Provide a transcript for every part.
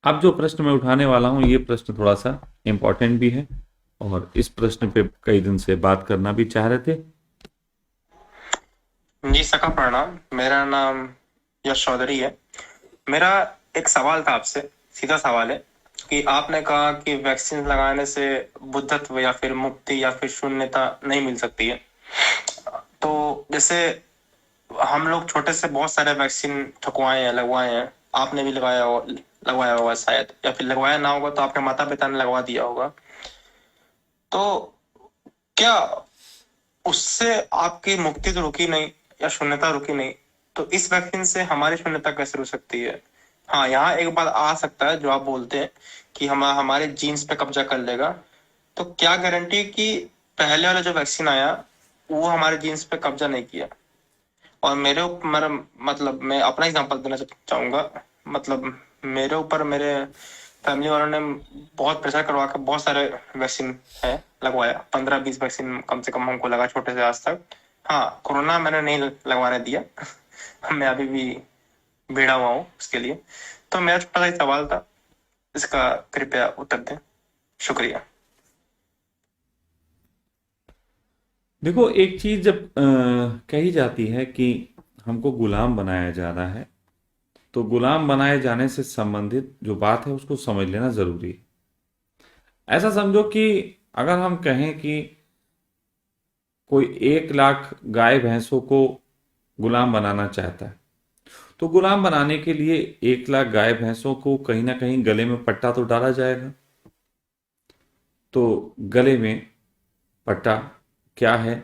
अब जो प्रश्न मैं उठाने वाला हूं ये प्रश्न थोड़ा सा इम्पोर्टेंट भी है और इस प्रश्न पे कई दिन से बात करना भी चाह रहे थे। जी सका प्रणाम। मेरा नाम यश चौधरी है। मेरा एक सवाल था आपसे, सीधा सवाल है कि आपने कहा कि वैक्सीन लगाने से बुद्धत्व या फिर मुक्ति या फिर शून्यता नहीं मिल सकती है। तो जैसे हम लोग छोटे से बहुत सारे वैक्सीन ठुकवाए हैं, लगवाए हैं। आपने भी लगवाया होगा शायद, या फिर लगवाया ना होगा तो आपके माता पिता ने लगवा दिया होगा। तो क्या उससे आपकी मुक्ति तो रुकी नहीं या शून्यता रुकी नहीं, तो इस वैक्सीन से हमारी शून्यता कैसे रुक सकती है? हाँ, यहाँ एक बात आ सकता है जो आप बोलते हैं कि हम हमारे जीन्स पे कब्जा कर लेगा। तो क्या गारंटी कि पहले वाला जो वैक्सीन आया वो हमारे जीन्स पे कब्जा नहीं किया? और मेरा मतलब मैं अपना एग्जांपल देना चाहूंगा। मतलब मेरे ऊपर मेरे फैमिली वालों ने बहुत प्रेशर करवा के बहुत सारे वैक्सीन है लगवाया। 15-20 वैक्सीन कम से कम हमको लगा छोटे से आज तक। हाँ, कोरोना मैंने नहीं लगवाने दिया। मैं अभी भी भिड़ा हुआ हूँ उसके लिए। तो मेरा छोटा सा सवाल था, इसका कृपया उत्तर दें। शुक्रिया। देखो, एक चीज जब कही जाती है कि हमको गुलाम बनाया जा रहा है, तो गुलाम बनाए जाने से संबंधित जो बात है उसको समझ लेना जरूरी है। ऐसा समझो कि अगर हम कहें कि कोई 1 लाख गाय भैंसों को गुलाम बनाना चाहता है, तो गुलाम बनाने के लिए 1 लाख गाय भैंसों को कहीं ना कहीं गले में पट्टा तो डाला जाएगा। तो गले में पट्टा क्या है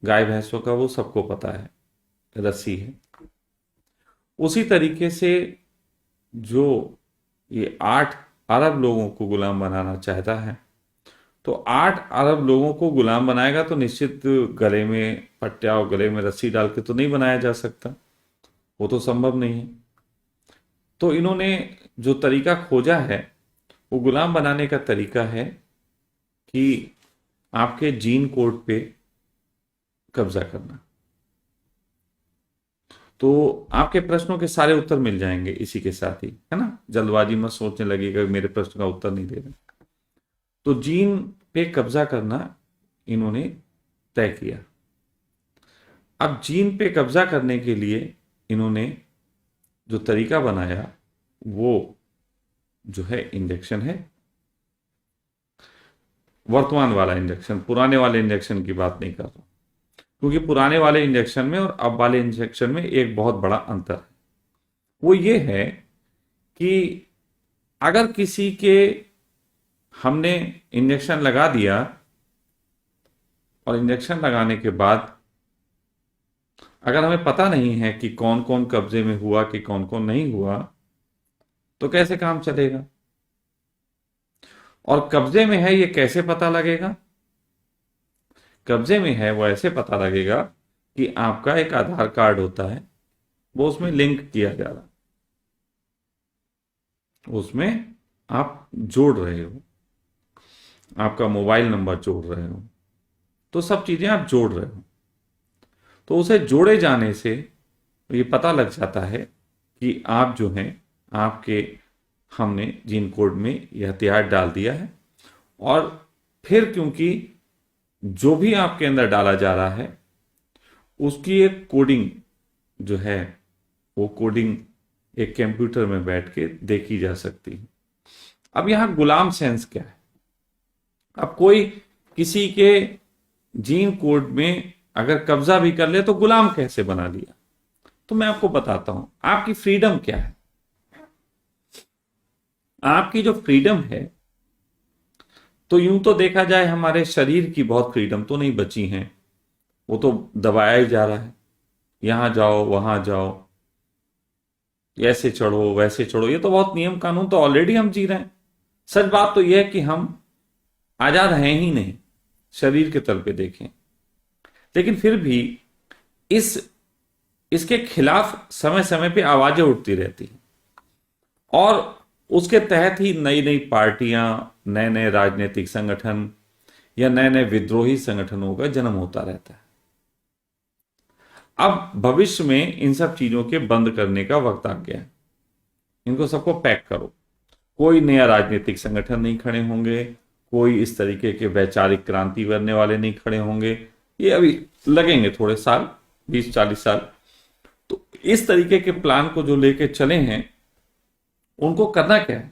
गाय भैंसों का, वो सबको पता है, रस्सी है। उसी तरीके से जो ये 8 अरब लोगों को गुलाम बनाना चाहता है, तो 8 अरब लोगों को गुलाम बनाएगा तो निश्चित गले में पट्टा और गले में रस्सी डाल के तो नहीं बनाया जा सकता, वो तो संभव नहीं है। तो इन्होंने जो तरीका खोजा है वो गुलाम बनाने का तरीका है कि आपके जीन कोड पे कब्जा करना। तो आपके प्रश्नों के सारे उत्तर मिल जाएंगे इसी के साथ ही, है ना। जल्दबाजी मत सोचने लगेगा कि मेरे प्रश्न का उत्तर नहीं दे रहे। तो जीन पे कब्जा करना इन्होंने तय किया। अब जीन पे कब्जा करने के लिए इन्होंने जो तरीका बनाया वो जो है इंजेक्शन है। वर्तमान वाला इंजेक्शन, पुराने वाले इंजेक्शन की बात नहीं कर रहा, क्योंकि पुराने वाले इंजेक्शन में और अब वाले इंजेक्शन में एक बहुत बड़ा अंतर है। वो ये है कि अगर किसी के हमने इंजेक्शन लगा दिया और इंजेक्शन लगाने के बाद अगर हमें पता नहीं है कि कौन कौन कब्जे में हुआ कि कौन कौन नहीं हुआ, तो कैसे काम चलेगा। और कब्जे में है ये कैसे पता लगेगा? कब्जे में है वो ऐसे पता लगेगा कि आपका एक आधार कार्ड होता है, वो उसमें लिंक किया जा रहा है, उसमें आप जोड़ रहे हो, आपका मोबाइल नंबर जोड़ रहे हो, तो सब चीजें आप जोड़ रहे हो। तो उसे जोड़े जाने से ये पता लग जाता है कि आप जो हैं, आपके हमने जीन कोड में यह हथियार डाल दिया है। और फिर क्योंकि जो भी आपके अंदर डाला जा रहा है उसकी एक कोडिंग जो है, वो कोडिंग एक कंप्यूटर में बैठ के देखी जा सकती है। अब यहां गुलाम सेंस क्या है? अब कोई किसी के जीन कोड में अगर कब्जा भी कर ले तो गुलाम कैसे बना लिया? तो मैं आपको बताता हूं आपकी फ्रीडम क्या है। आपकी जो फ्रीडम है, तो यूं तो देखा जाए हमारे शरीर की बहुत फ्रीडम तो नहीं बची है, वो तो दबाया ही जा रहा है। यहां जाओ वहां जाओ, ऐसे चढ़ो वैसे चढ़ो, ये तो बहुत नियम कानून तो ऑलरेडी हम जी रहे हैं। सच बात तो यह है कि हम आजाद हैं ही नहीं शरीर के तल पे देखें। लेकिन फिर भी इस इसके खिलाफ समय समय पे आवाजें उठती रहती हैं और उसके तहत ही नई नई पार्टियां, नए नए राजनीतिक संगठन या नए नए विद्रोही संगठनों का जन्म होता रहता है। अब भविष्य में इन सब चीजों के बंद करने का वक्त आ गया है। इनको सबको पैक करो। कोई नया राजनीतिक संगठन नहीं खड़े होंगे, कोई इस तरीके के वैचारिक क्रांति करने वाले नहीं खड़े होंगे। ये अभी लगेंगे थोड़े साल, 20-40 साल। तो इस तरीके के प्लान को जो लेके चले हैं, उनको करना क्या है?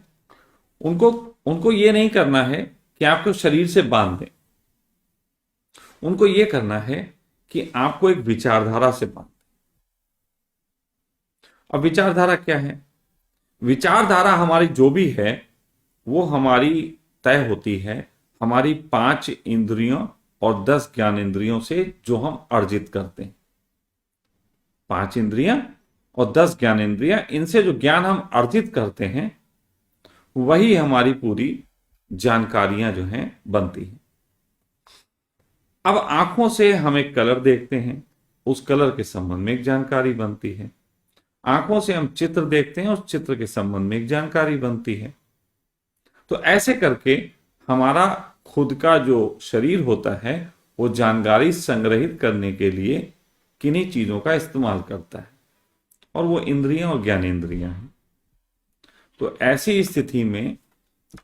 उनको उनको ये नहीं करना है कि आपको शरीर से बांध दें। उनको ये करना है कि आपको एक विचारधारा से बांध दें। अब विचारधारा क्या है? विचारधारा हमारी जो भी है वो हमारी तय होती है हमारी 5 इंद्रियों और 10 ज्ञान इंद्रियों से, जो हम अर्जित करते हैं। 5 इंद्रियां और 10 ज्ञान इंद्रियां, इनसे जो ज्ञान हम अर्जित करते हैं वही हमारी पूरी जानकारियां जो हैं बनती हैं। अब आंखों से हम एक कलर देखते हैं, उस कलर के संबंध में एक जानकारी बनती है। आंखों से हम चित्र देखते हैं, उस चित्र के संबंध में एक जानकारी बनती है। तो ऐसे करके हमारा खुद का जो शरीर होता है वो जानकारी संग्रहित करने के लिए किन्हीं चीजों का इस्तेमाल करता है, और वो इंद्रियां और ज्ञानेंद्रियां हैं। तो ऐसी स्थिति में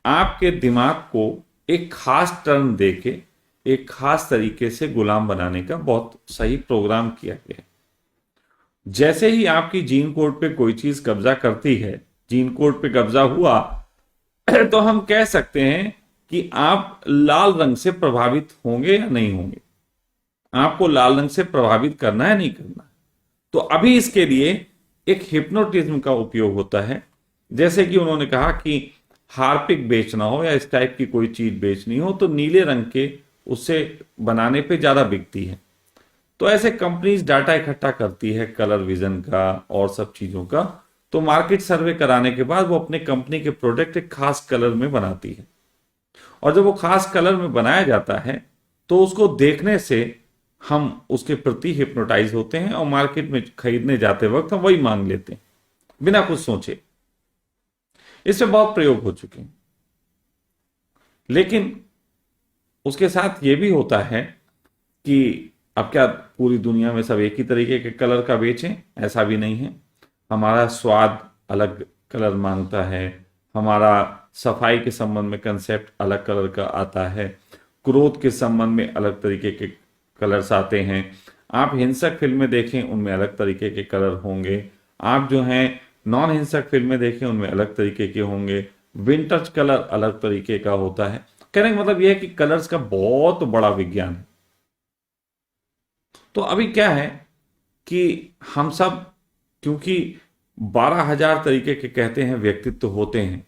आपके दिमाग को एक खास टर्न देके एक खास तरीके से गुलाम बनाने का बहुत सही प्रोग्राम किया गया है। जैसे ही आपकी जीन कोड पे कोई चीज कब्जा करती है, जीन कोड पे कब्जा हुआ तो हम कह सकते हैं कि आप लाल रंग से प्रभावित होंगे या नहीं होंगे। आपको लाल रंग से प्रभावित करना है, नहीं करना है। तो अभी इसके लिए एक हिप्नोटिज्म का उपयोग होता है। जैसे कि उन्होंने कहा कि हार्पिक बेचना हो या इस टाइप की कोई चीज बेचनी हो तो नीले रंग के उससे बनाने पे ज्यादा बिकती है। तो ऐसे कंपनीज डाटा इकट्ठा करती है कलर विजन का और सब चीजों का। तो मार्केट सर्वे कराने के बाद वो अपने कंपनी के प्रोडक्ट एक खास कलर में बनाती है, और जब वो खास कलर में बनाया जाता है तो उसको देखने से हम उसके प्रति हिप्नोटाइज होते हैं और मार्केट में खरीदने जाते वक्त हम वही मांग लेते हैं बिना कुछ सोचे। इससे बहुत प्रयोग हो चुके हैं। लेकिन उसके साथ ये भी होता है कि अब क्या पूरी दुनिया में सब एक ही तरीके के कलर का बेचें? ऐसा भी नहीं है। हमारा स्वाद अलग कलर मांगता है, हमारा सफाई के संबंध में कंसेप्ट अलग कलर का आता है, क्रोध के संबंध में अलग तरीके के कलर्स आते हैं। आप हिंसक फिल्में देखें उनमें अलग तरीके के कलर होंगे, आप जो हैं नॉन हिंसक फिल्में देखें उनमें अलग तरीके के होंगे, विंटेज कलर अलग तरीके का होता है। कहने का मतलब यह है कि कलर्स का बहुत बड़ा विज्ञान है। तो अभी क्या है कि हम सब, क्योंकि 12,000 तरीके के कहते हैं व्यक्तित्व होते हैं,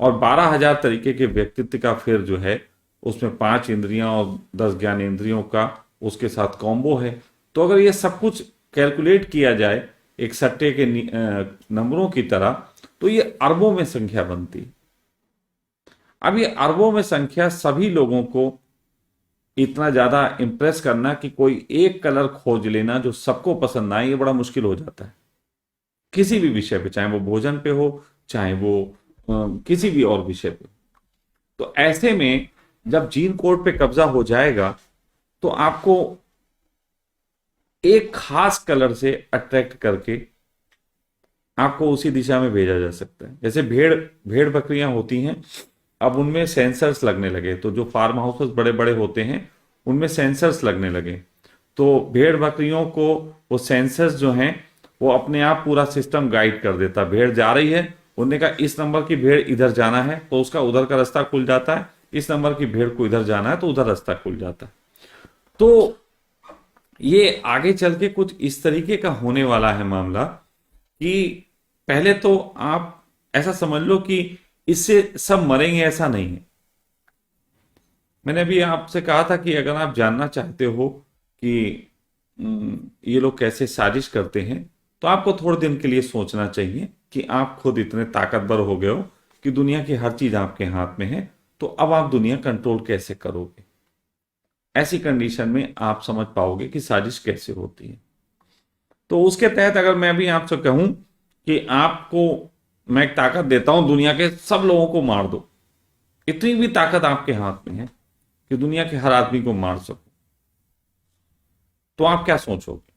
और 12,000 तरीके के व्यक्तित्व का फिर जो है उसमें 5 इंद्रियां और 10 ज्ञान इंद्रियों का उसके साथ कॉम्बो है। तो अगर ये सब कुछ कैलकुलेट किया जाए एक सट्टे के नंबरों की तरह, तो ये अरबों में संख्या बनती है। अब ये अरबों में संख्या सभी लोगों को इतना ज्यादा इंप्रेस करना कि कोई एक कलर खोज लेना जो सबको पसंद आए, ये बड़ा मुश्किल हो जाता है किसी भी विषय पे, चाहे वो भोजन पे हो, चाहे वो किसी भी और विषय पे। तो ऐसे में जब जीन कोड पे कब्जा हो जाएगा तो आपको एक खास कलर से अट्रैक्ट करके आपको उसी दिशा में भेजा जा सकता है। जैसे भेड़ भेड़ बकरियां होती हैं, अब उनमें सेंसर्स लगने लगे। तो जो फार्म हाउसेस बड़े बड़े होते हैं उनमें सेंसर्स लगने लगे, तो भेड़ बकरियों को वो सेंसर्स जो हैं वो अपने आप पूरा सिस्टम गाइड कर देता। भेड़ जा रही है, उन्होंने कहा इस नंबर की भेड़ इधर जाना है तो उसका उधर का रास्ता खुल जाता है, इस नंबर की भेड़ को इधर जाना है तो उधर रास्ता खुल जाता है। तो ये आगे चल के कुछ इस तरीके का होने वाला है मामला कि पहले तो आप ऐसा समझ लो कि इससे सब मरेंगे, ऐसा नहीं है। मैंने अभी आपसे कहा था कि अगर आप जानना चाहते हो कि ये लोग कैसे साजिश करते हैं तो आपको थोड़े दिन के लिए सोचना चाहिए कि आप खुद इतने ताकतवर हो गए हो कि दुनिया की हर चीज आपके हाथ में है, तो अब आप दुनिया कंट्रोल कैसे करोगे। ऐसी कंडीशन में आप समझ पाओगे कि साजिश कैसे होती है। तो उसके तहत अगर मैं भी आपसे कहूं कि आपको मैं एक ताकत देता हूं, दुनिया के सब लोगों को मार दो, इतनी भी ताकत आपके हाथ में है कि दुनिया के हर आदमी को मार सको, तो आप क्या सोचोगे?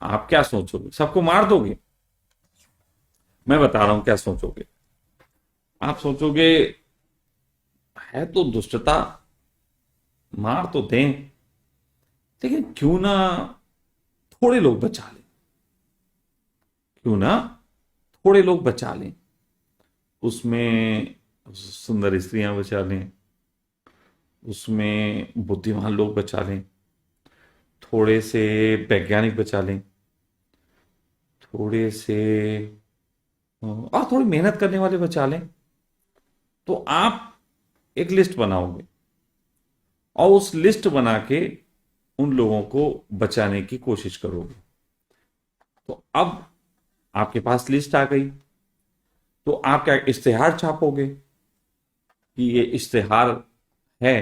आप क्या सोचोगे? सबको मार दोगे? मैं बता रहा हूं क्या सोचोगे। आप सोचोगे है तो दुष्टता, मार तो दें, लेकिन क्यों ना थोड़े लोग बचा लें, क्यों ना थोड़े लोग बचा लें, उसमें सुंदर स्त्रियां बचा लें, उसमें बुद्धिमान लोग बचा लें, थोड़े से वैज्ञानिक बचा लें, थोड़े से और थोड़ी मेहनत करने वाले बचा लें। तो आप एक लिस्ट बनाओगे और उस लिस्ट बना के उन लोगों को बचाने की कोशिश करोगे। तो अब आपके पास लिस्ट आ गई, तो आप क्या इश्तेहार छापोगे कि ये इश्तेहार है,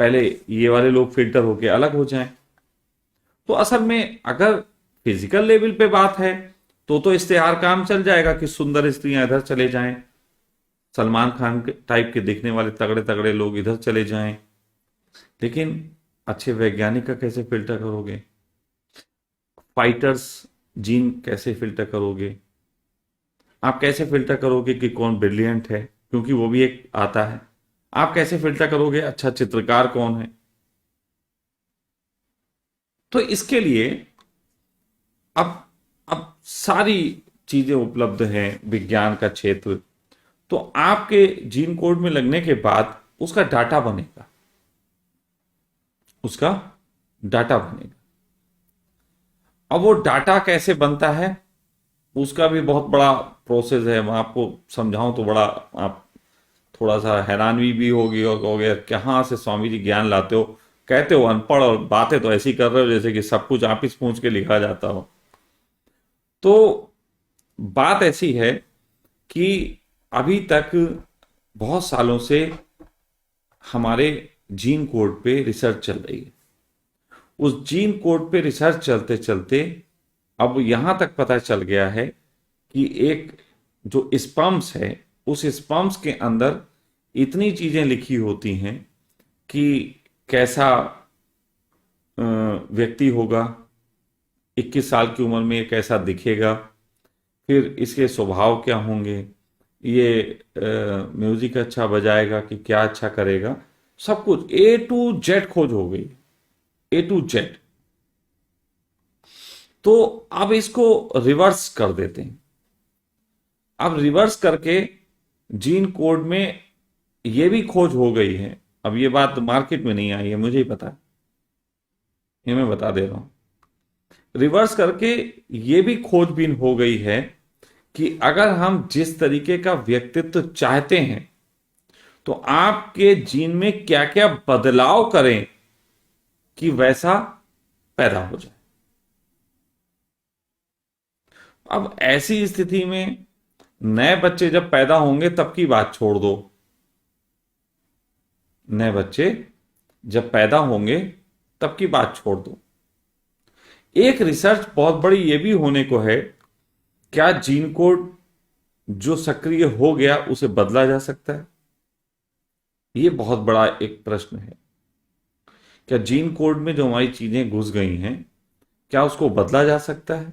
पहले ये वाले लोग फिल्टर होके अलग हो जाएं। तो असल में अगर फिजिकल लेवल पे बात है तो इश्तेहार काम चल जाएगा कि सुंदर स्त्रियां इधर चले जाएं, सलमान खान के टाइप के दिखने वाले तगड़े तगड़े लोग इधर चले जाएं। लेकिन अच्छे वैज्ञानिक का कैसे फिल्टर करोगे? फाइटर्स जीन कैसे फिल्टर करोगे? आप कैसे फिल्टर करोगे कि कौन ब्रिलियंट है, क्योंकि वो भी एक आता है। आप कैसे फिल्टर करोगे अच्छा चित्रकार कौन है? तो इसके लिए अब अब सारी चीजें उपलब्ध हैं, विज्ञान का क्षेत्र। तो आपके जीन कोड में लगने के बाद उसका डाटा बनेगा, उसका डाटा बनेगा। अब वो डाटा कैसे बनता है उसका भी बहुत बड़ा प्रोसेस है। मैं आपको समझाऊं तो बड़ा आप थोड़ा सा हैरानी भी होगी और कहोगे कहाँ से स्वामी जी ज्ञान लाते हो, कहते हो अनपढ़ और बातें तो ऐसी कर रहे हो जैसे कि सब कुछ आप ही पूछ के लिखा जाता हो। तो बात ऐसी है कि अभी तक बहुत सालों से हमारे जीन कोड पे रिसर्च चल रही है। उस जीन कोड पे रिसर्च चलते चलते अब यहां तक पता चल गया है कि एक जो स्पर्म्स है, उस स्पर्म्स के अंदर इतनी चीजें लिखी होती हैं कि कैसा व्यक्ति होगा, 21 साल की उम्र में ये कैसा दिखेगा, फिर इसके स्वभाव क्या होंगे, ये म्यूजिक अच्छा बजाएगा कि क्या अच्छा करेगा, सब कुछ ए टू जेड खोज हो गई, ए टू जेड। तो अब इसको रिवर्स कर देते हैं। अब रिवर्स करके जीन कोड में ये भी खोज हो गई है। अब ये बात मार्केट में नहीं आई है, मुझे ही पता है, ये मैं बता दे रहा हूं। रिवर्स करके ये भी खोजबीन हो गई है कि अगर हम जिस तरीके का व्यक्तित्व चाहते हैं तो आपके जीन में क्या क्या बदलाव करें कि वैसा पैदा हो जाए। अब ऐसी स्थिति में नए बच्चे जब पैदा होंगे तब की बात छोड़ दो, नए बच्चे जब पैदा होंगे तब की बात छोड़ दो। एक रिसर्च बहुत बड़ी ये भी होने को है, क्या जीन कोड जो सक्रिय हो गया उसे बदला जा सकता है? ये बहुत बड़ा एक प्रश्न है। क्या जीन कोड में जो हमारी चीजें घुस गई हैं, क्या उसको बदला जा सकता है?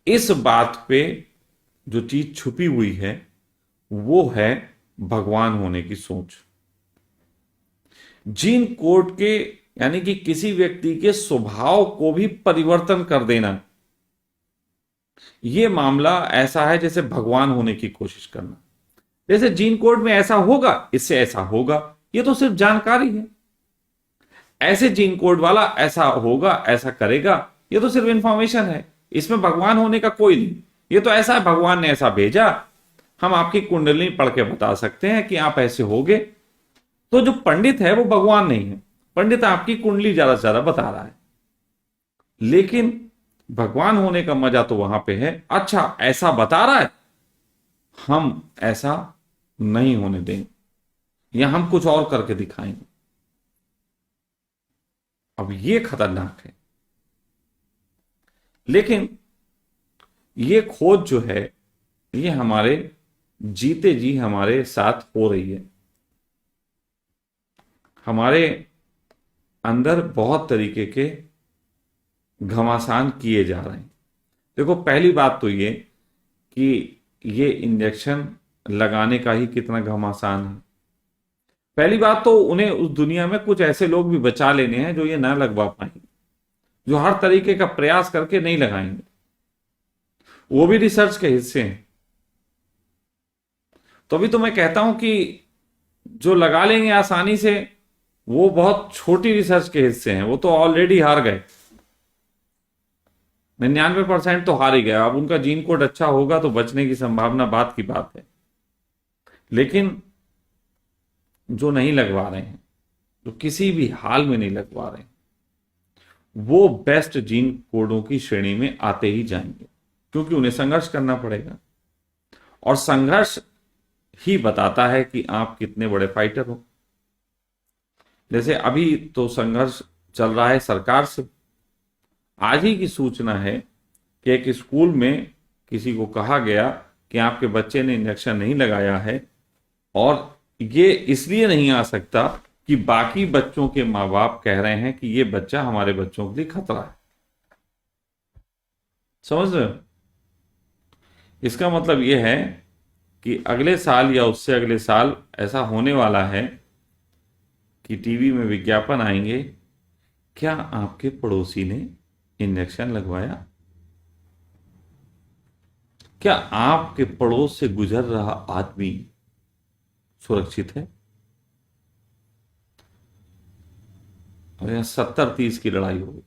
इस बात पे जो चीज छुपी हुई है वो है भगवान होने की सोच। जीन कोड के यानी कि किसी व्यक्ति के स्वभाव को भी परिवर्तन कर देना, यह मामला ऐसा है जैसे भगवान होने की कोशिश करना। जैसे जीन कोड में ऐसा होगा, इससे ऐसा होगा, यह तो सिर्फ जानकारी है। ऐसे जीन कोड वाला ऐसा होगा, ऐसा करेगा, यह तो सिर्फ इंफॉर्मेशन है, इसमें भगवान होने का कोई नहीं। ये तो ऐसा है, भगवान ने ऐसा भेजा, हम आपकी कुंडली पढ़ के बता सकते हैं कि आप ऐसे होगे। तो जो पंडित है वो भगवान नहीं है, पंडित आपकी कुंडली ज्यादा से ज्यादा बता रहा है। लेकिन भगवान होने का मजा तो वहां पे है, अच्छा ऐसा बता रहा है, हम ऐसा नहीं होने देंगे या हम कुछ और करके दिखाएंगे। अब ये खतरनाक है। लेकिन ये खोज जो है ये हमारे जीते जी हमारे साथ हो रही है। हमारे अंदर बहुत तरीके के घमासान किए जा रहे हैं। देखो पहली बात तो ये कि ये इंजेक्शन लगाने का ही कितना घमासान है। पहली बात तो उन्हें उस दुनिया में कुछ ऐसे लोग भी बचा लेने हैं जो ये ना लगवा पाएंगे, जो हर तरीके का प्रयास करके नहीं लगाएंगे, वो भी रिसर्च के हिस्से हैं। तो अभी तो मैं कहता हूं कि जो लगा लेंगे आसानी से, वो बहुत छोटी रिसर्च के हिस्से हैं, वो तो ऑलरेडी हार गए। 99% तो हार ही गया। अब उनका जीन कोड अच्छा होगा तो बचने की संभावना बात की बात है। लेकिन जो नहीं लगवा रहे हैं, जो किसी भी हाल में नहीं लगवा रहे हैं, वो बेस्ट जीन कोडों की श्रेणी में आते ही जाएंगे, क्योंकि उन्हें संघर्ष करना पड़ेगा। और संघर्ष ही बताता है कि आप कितने बड़े फाइटर हो। जैसे अभी तो संघर्ष चल रहा है सरकार से। आज ही की सूचना है कि एक स्कूल में किसी को कहा गया कि आपके बच्चे ने इंजेक्शन नहीं लगाया है, और ये इसलिए नहीं आ सकता कि बाकी बच्चों के माँ बाप कह रहे हैं कि ये बच्चा हमारे बच्चों के लिए खतरा है। समझ रहे हो? इसका मतलब ये है कि अगले साल या उससे अगले साल ऐसा होने वाला है कि टीवी में विज्ञापन आएंगे, क्या आपके पड़ोसी ने इंजेक्शन लगवाया? क्या आपके पड़ोस से गुजर रहा आदमी सुरक्षित है? और यहां 70-30 की लड़ाई होगी,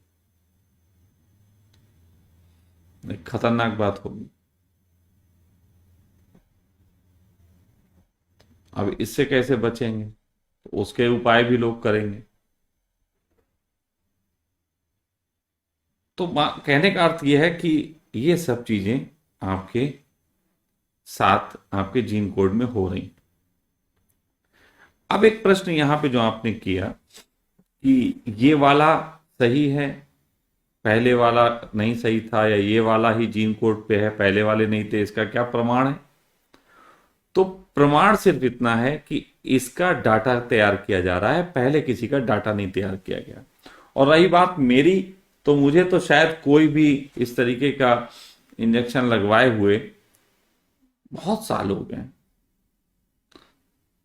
एक खतरनाक बात होगी। अब इससे कैसे बचेंगे? तो उसके उपाय भी लोग करेंगे। तो कहने का अर्थ यह है कि ये सब चीजें आपके साथ, आपके जीन कोड में हो रही। अब एक प्रश्न यहां पे जो आपने किया कि ये वाला सही है, पहले वाला नहीं सही था, या ये वाला ही जीन कोड पे है, पहले वाले नहीं थे, इसका क्या प्रमाण है? तो प्रमाण सिर्फ इतना है कि इसका डाटा तैयार किया जा रहा है, पहले किसी का डाटा नहीं तैयार किया गया। और रही बात मेरी, तो मुझे तो शायद कोई भी इस तरीके का इंजेक्शन लगवाए हुए बहुत साल हो गए,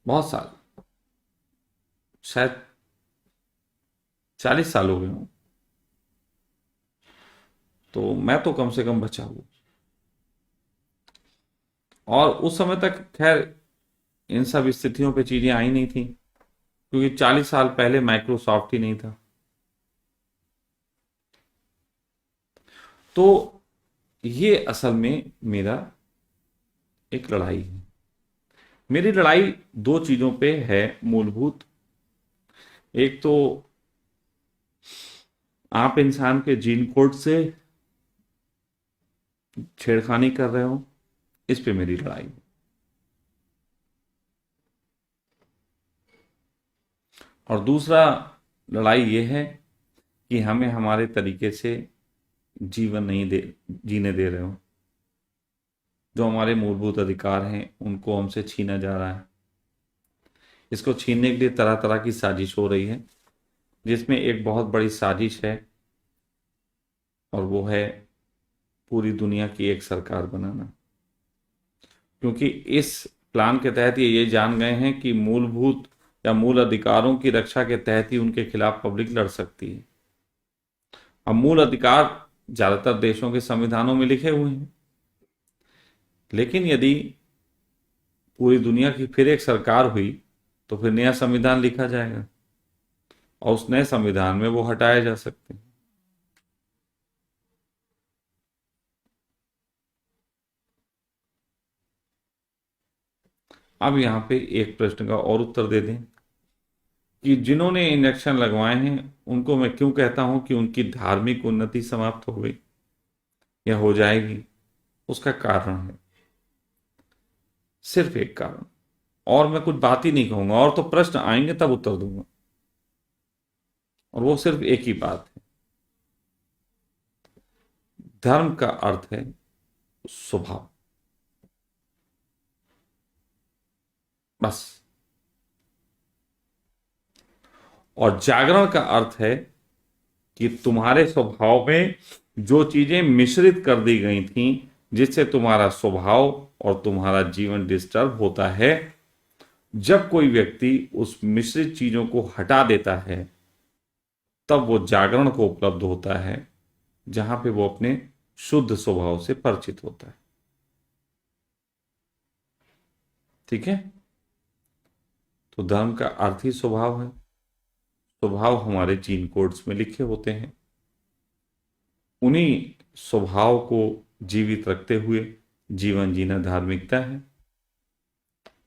बहुत साल, शायद 40 साल हो गए हों। तो मैं तो कम से कम बचा हूं। और उस समय तक खैर इन सब स्थितियों पे चीजें आई नहीं थी, क्योंकि 40 साल पहले माइक्रोसॉफ्ट ही नहीं था। तो ये असल में मेरा एक लड़ाई है। मेरी लड़ाई दो चीजों पे है मूलभूत। एक तो आप इंसान के जीन कोड से छेड़खानी कर रहे हो, इस पे मेरी लड़ाई है। और दूसरा लड़ाई ये है कि हमें हमारे तरीके से जीवन नहीं दे जीने दे रहे हो। जो हमारे मूलभूत अधिकार हैं उनको हमसे छीना जा रहा है। इसको छीनने के लिए तरह तरह की साजिश हो रही है, जिसमें एक बहुत बड़ी साजिश है, और वो है पूरी दुनिया की एक सरकार बनाना। क्योंकि इस प्लान के तहत ये जान गए हैं कि मूलभूत या मूल अधिकारों की रक्षा के तहत ही उनके खिलाफ पब्लिक लड़ सकती है। अब मूल अधिकार ज्यादातर देशों के संविधानों में लिखे हुए हैं, लेकिन यदि पूरी दुनिया की फिर एक सरकार हुई तो फिर नया संविधान लिखा जाएगा, और उस नए संविधान में वो हटाए जा सकते हैं। अब यहां पे एक प्रश्न का और उत्तर दे दें कि जिन्होंने इंजेक्शन लगवाए हैं उनको मैं क्यों कहता हूं कि उनकी धार्मिक उन्नति समाप्त हो गई या हो जाएगी। उसका कारण है, सिर्फ एक कारण, और मैं कुछ बात ही नहीं कहूंगा, और तो प्रश्न आएंगे तब उत्तर दूंगा। और वो सिर्फ एक ही बात है, धर्म का अर्थ है स्वभाव, बस। और जागरण का अर्थ है कि तुम्हारे स्वभाव में जो चीजें मिश्रित कर दी गई थी जिससे तुम्हारा स्वभाव और तुम्हारा जीवन डिस्टर्ब होता है। जब कोई व्यक्ति उस मिश्रित चीजों को हटा देता है, तब वो जागरण को उपलब्ध होता है, जहां पे वो अपने शुद्ध स्वभाव से परिचित होता है। ठीक है। तो धर्म का अर्थ ही स्वभाव है। स्वभाव हमारे जीन कोड्स में लिखे होते हैं। उन्हीं स्वभाव को जीवित रखते हुए जीवन जीना धार्मिकता है।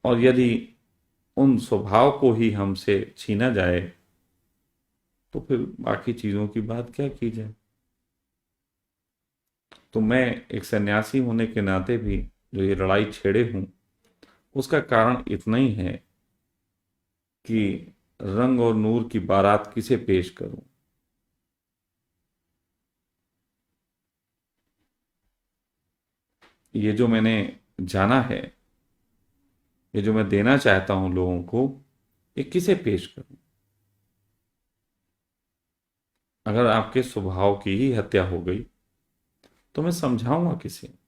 और यदि उन स्वभाव को ही हमसे छीना जाए, तो फिर बाकी चीजों की बात क्या की जाए। तो मैं एक सन्यासी होने के नाते भी जो ये लड़ाई छेड़े हूं, उसका कारण इतना ही है कि रंग और नूर की बारात किसे पेश करूं। ये जो मैंने जाना है, ये जो मैं देना चाहता हूं लोगों को, ये किसे पेश करूं। अगर आपके स्वभाव की ही हत्या हो गई, तो मैं समझाऊंगा किसे।